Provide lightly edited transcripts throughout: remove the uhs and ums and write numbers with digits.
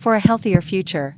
for a healthier future.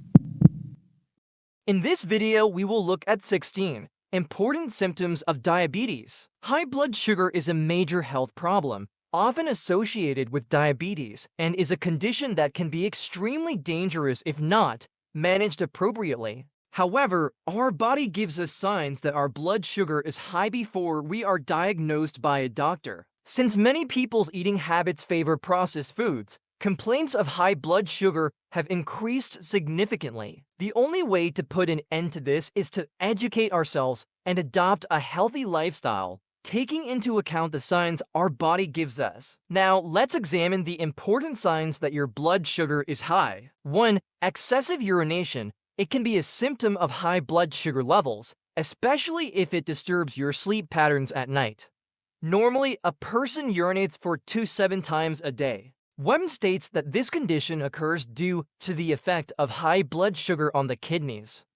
In this video, we will look at 16 important symptoms of diabetes. High blood sugar is a major health problem, often associated with diabetes, and is a condition that can be extremely dangerous if not managed appropriately. However, our body gives us signs that our blood sugar is high before we are diagnosed by a doctor. Since many people's eating habits favor processed foods, complaints of high blood sugar have increased significantly. The only way to put an end to this is to educate ourselves and adopt a healthy lifestyle, taking into account the signs our body gives us. Now, let's examine the important signs that your blood sugar is high. 1. Excessive urination. It can be a symptom of high blood sugar levels, especially if it disturbs your sleep patterns at night. Normally, a person urinates for 2 to 7 times a day. WEM states that this condition occurs due to the effect of high blood sugar on the kidneys.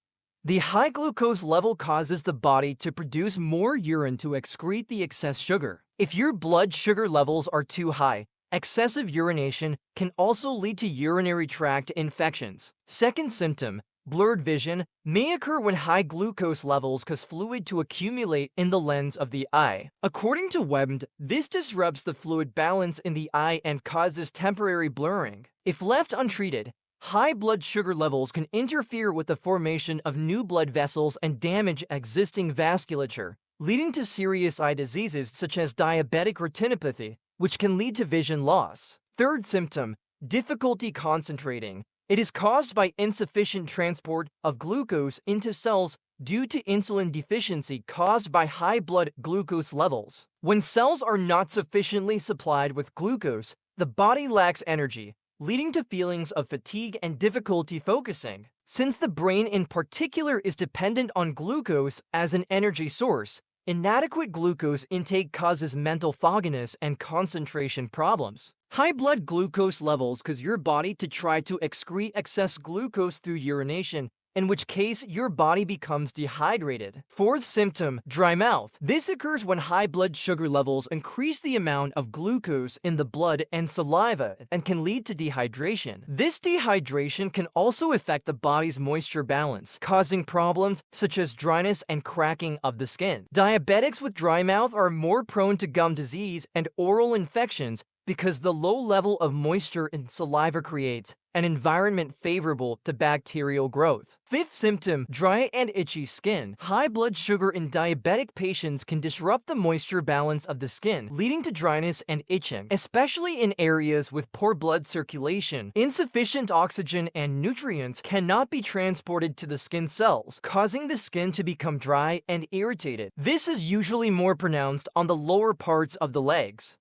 The high glucose level causes the body to produce more urine to excrete the excess sugar. If your blood sugar levels are too high, excessive urination can also lead to urinary tract infections. Second symptom, blurred vision, may occur when high glucose levels cause fluid to accumulate in the lens of the eye. According to WEMD, this disrupts the fluid balance in the eye and causes temporary blurring. If left untreated, high blood sugar levels can interfere with the formation of new blood vessels and damage existing vasculature, leading to serious eye diseases such as diabetic retinopathy, which can lead to vision loss. Third symptom, difficulty concentrating. It is caused by insufficient transport of glucose into cells due to insulin deficiency caused by high blood glucose levels. When cells are not sufficiently supplied with glucose, the body lacks energy, leading to feelings of fatigue and difficulty focusing. Since the brain in particular is dependent on glucose as an energy source, inadequate glucose intake causes mental fogginess and concentration problems. High blood glucose levels cause your body to try to excrete excess glucose through urination, in which case your body becomes dehydrated. Fourth symptom, dry mouth. This occurs when high blood sugar levels increase the amount of glucose in the blood and saliva and can lead to dehydration. This dehydration can also affect the body's moisture balance, causing problems such as dryness and cracking of the skin. Diabetics with dry mouth are more prone to gum disease and oral infections because the low level of moisture in saliva creates an environment favorable to bacterial growth. Fifth symptom, dry and itchy skin. High blood sugar in diabetic patients can disrupt the moisture balance of the skin, leading to dryness and itching, especially in areas with poor blood circulation. Insufficient oxygen and nutrients cannot be transported to the skin cells, causing the skin to become dry and irritated. This is usually more pronounced on the lower parts of the legs.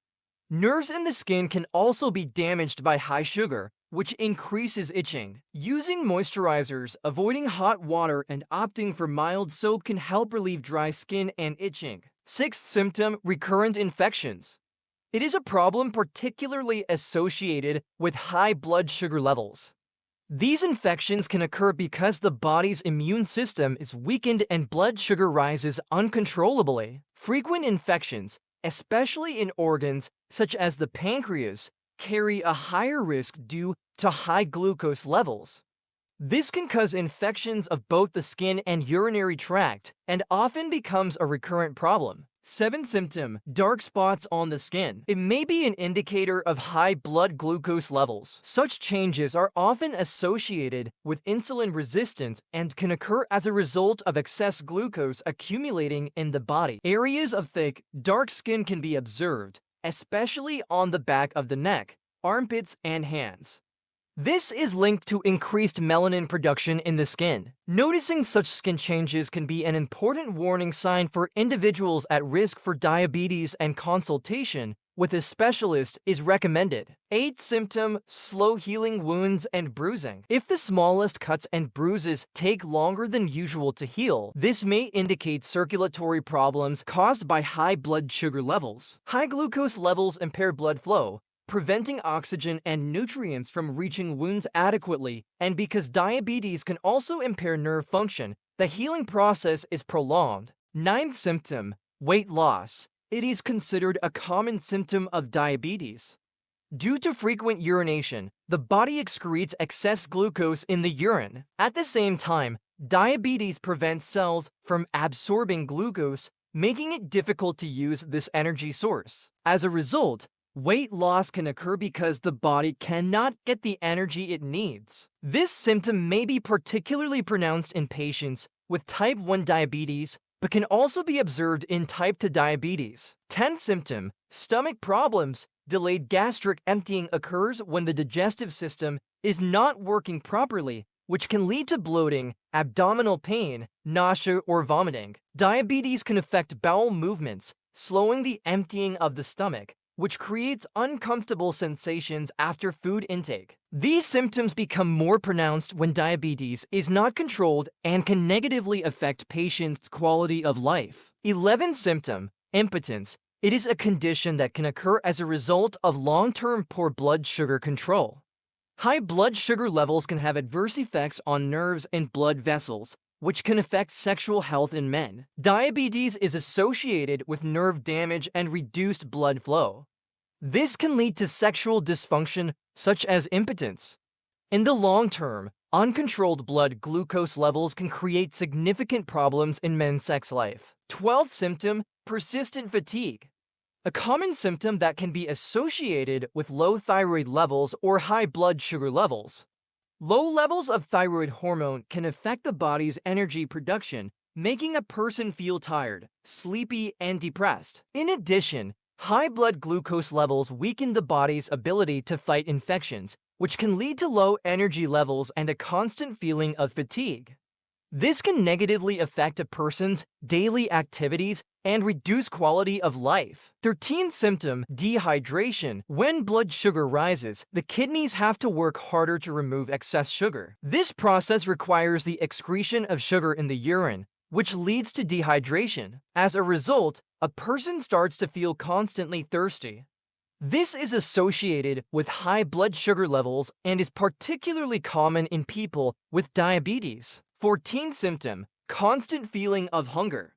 Nerves in the skin can also be damaged by high sugar, which increases itching. Using moisturizers, avoiding hot water, and opting for mild soap can help relieve dry skin and itching. Sixth symptom, recurrent infections. It is a problem particularly associated with high blood sugar levels. These infections can occur because the body's immune system is weakened and blood sugar rises uncontrollably. Frequent infections, especially in organs such as the pancreas, carry a higher risk due to high glucose levels. This can cause infections of both the skin and urinary tract and often becomes a recurrent problem. Seventh symptom, dark spots on the skin. It may be an indicator of high blood glucose levels. Such changes are often associated with insulin resistance and can occur as a result of excess glucose accumulating in the body. Areas of thick, dark skin can be observed, especially on the back of the neck, armpits, and hands. This is linked to increased melanin production in the skin. Noticing such skin changes can be an important warning sign for individuals at risk for diabetes, and consultation with a specialist is recommended. Eighth symptom, slow healing wounds and bruising. If the smallest cuts and bruises take longer than usual to heal, this may indicate circulatory problems caused by high blood sugar levels. High glucose levels impair blood flow, preventing oxygen and nutrients from reaching wounds adequately, and because diabetes can also impair nerve function, the healing process is prolonged. Ninth symptom, weight loss. It is considered a common symptom of diabetes. Due to frequent urination, the body excretes excess glucose in the urine. At the same time, diabetes prevents cells from absorbing glucose, making it difficult to use this energy source. As a result, weight loss can occur because the body cannot get the energy it needs. This symptom may be particularly pronounced in patients with type 1 diabetes, but can also be observed in type 2 diabetes. 10th symptom, stomach problems. Delayed gastric emptying occurs when the digestive system is not working properly, which can lead to bloating, abdominal pain, nausea, or vomiting. Diabetes can affect bowel movements, slowing the emptying of the stomach, which creates uncomfortable sensations after food intake. These symptoms become more pronounced when diabetes is not controlled and can negatively affect patients' quality of life. 11th symptom, impotence. It is a condition that can occur as a result of long-term poor blood sugar control. High blood sugar levels can have adverse effects on nerves and blood vessels, which can affect sexual health in men. Diabetes is associated with nerve damage and reduced blood flow. This can lead to sexual dysfunction, such as impotence. In the long term, uncontrolled blood glucose levels can create significant problems in men's sex life. 12th symptom, persistent fatigue. A common symptom that can be associated with low thyroid levels or high blood sugar levels. Low levels of thyroid hormone can affect the body's energy production, making a person feel tired, sleepy, and depressed. In addition, high blood glucose levels weaken the body's ability to fight infections, which can lead to low energy levels and a constant feeling of fatigue. This can negatively affect a person's daily activities and reduce quality of life. 13th symptom, dehydration. When blood sugar rises, the kidneys have to work harder to remove excess sugar. This process requires the excretion of sugar in the urine, which leads to dehydration. As a result, a person starts to feel constantly thirsty. This is associated with high blood sugar levels and is particularly common in people with diabetes. 14th symptom, constant feeling of hunger.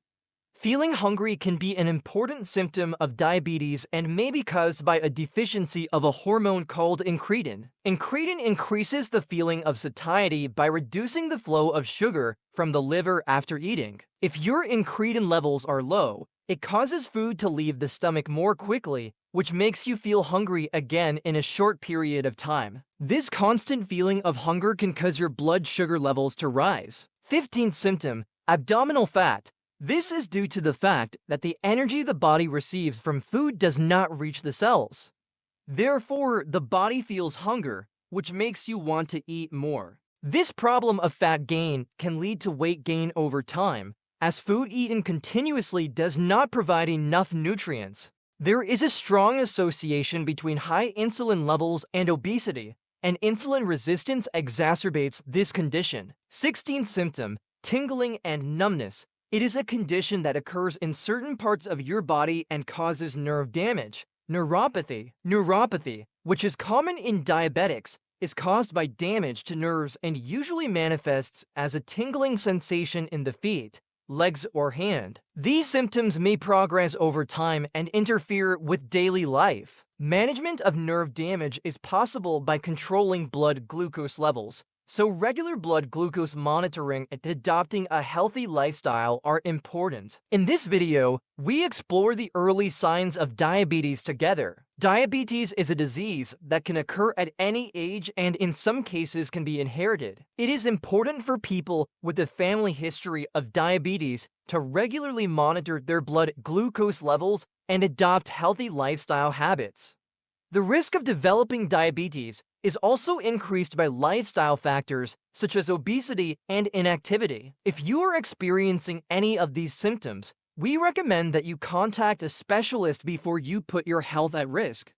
Feeling hungry can be an important symptom of diabetes and may be caused by a deficiency of a hormone called incretin. Incretin increases the feeling of satiety by reducing the flow of sugar from the liver after eating. If your incretin levels are low, it causes food to leave the stomach more quickly, which makes you feel hungry again in a short period of time. This constant feeling of hunger can cause your blood sugar levels to rise. 15th symptom, abdominal fat. This is due to the fact that the energy the body receives from food does not reach the cells. Therefore, the body feels hunger, which makes you want to eat more. This problem of fat gain can lead to weight gain over time, as food eaten continuously does not provide enough nutrients. There is a strong association between high insulin levels and obesity, and insulin resistance exacerbates this condition. 16th symptom, tingling and numbness. It is a condition that occurs in certain parts of your body and causes nerve damage. Neuropathy. Neuropathy, which is common in diabetics, is caused by damage to nerves and usually manifests as a tingling sensation in the feet, legs, or hand. These symptoms may progress over time and interfere with daily life. Management of nerve damage is possible by controlling blood glucose levels, so regular blood glucose monitoring and adopting a healthy lifestyle are important. In this video, we explore the early signs of diabetes together. Diabetes is a disease that can occur at any age and in some cases can be inherited. It is important for people with a family history of diabetes to regularly monitor their blood glucose levels and adopt healthy lifestyle habits. The risk of developing diabetes is also increased by lifestyle factors such as obesity and inactivity. If you are experiencing any of these symptoms, we recommend that you contact a specialist before you put your health at risk.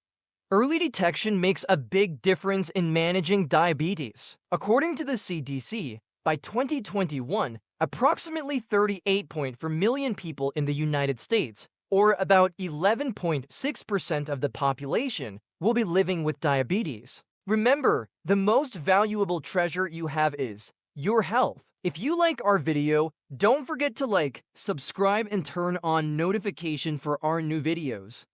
Early detection makes a big difference in managing diabetes. According to the CDC, by 2021, approximately 38.4 million people in the United States, or about 11.6% of the population, will be living with diabetes. Remember, the most valuable treasure you have is your health. If you like our video, don't forget to like, subscribe, and turn on notification for our new videos.